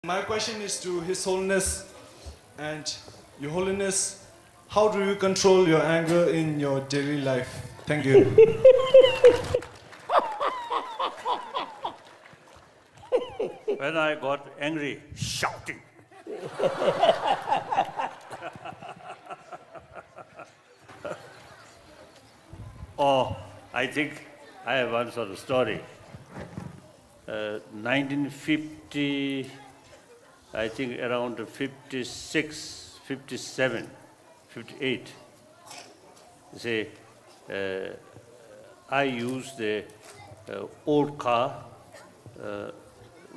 My question is to His Holiness and Your Holiness. How do you control your anger in your daily life? Thank you. When I got angry, shouting. Oh, I think I have one sort of story. 1950, I think around 56, 57, 58. See, I used the old car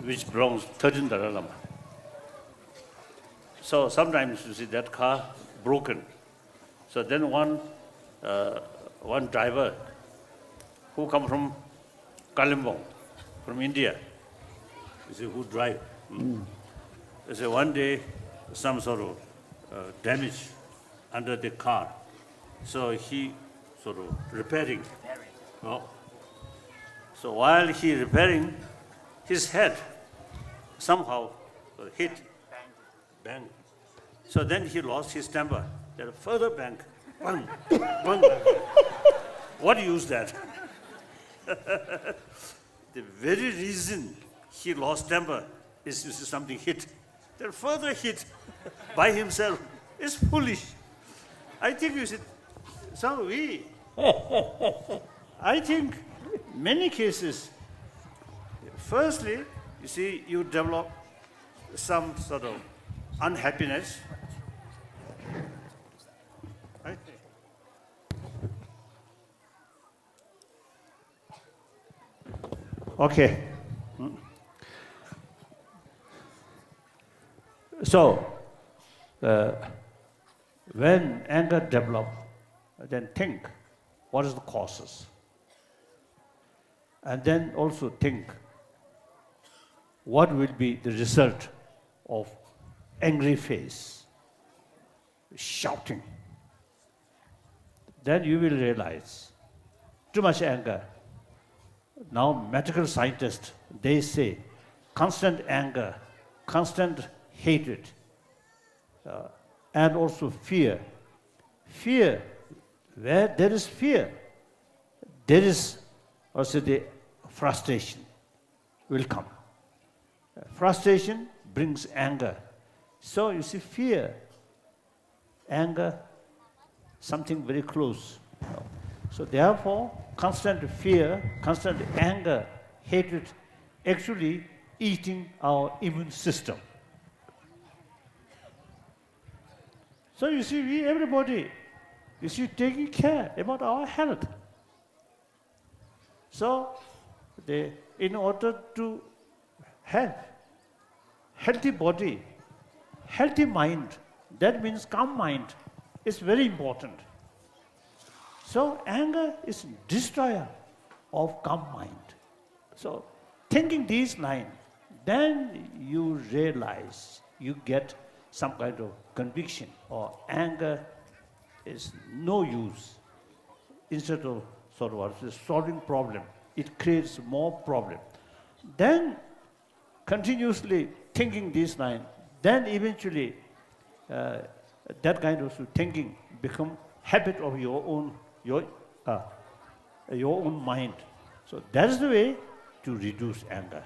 which belongs $13 Lama. So sometimes you see that car broken. So then one driver who come from Kalimpong, from India, you see, who drive. You see, one day some sort of damage under the car. So he sort of repairing. Oh. So while he repairing, his head somehow hit, bang. So then he lost his temper. There a further bang, bang, bang. What use that? The very reason he lost temper is something hit. Then further hit by himself is foolish. I think you should. So I think many cases. Firstly, you see, you develop some sort of unhappiness. Right? Okay. So, when anger develops, then think, what is the causes? And then also think, what will be the result of angry face, shouting? Then you will realize, too much anger. Now medical scientists, they say, constant anger, constant hatred, and also fear. Fear, where there is fear, there is also the frustration will come. Frustration brings anger. So you see, fear, anger, something very close. So therefore, constant fear, constant anger, hatred, actually eating our immune system. So you see, everybody, you see, taking care about our health. So, in order to have healthy body, healthy mind, that means calm mind, is very important. So anger is destroyer of calm mind. So thinking these lines, then you realize, you get some kind of conviction, or anger is no use. Instead of sort of solving problem, it creates more problem. Then continuously thinking this line, then eventually that kind of thinking become habit of your own mind. So that is the way to reduce anger.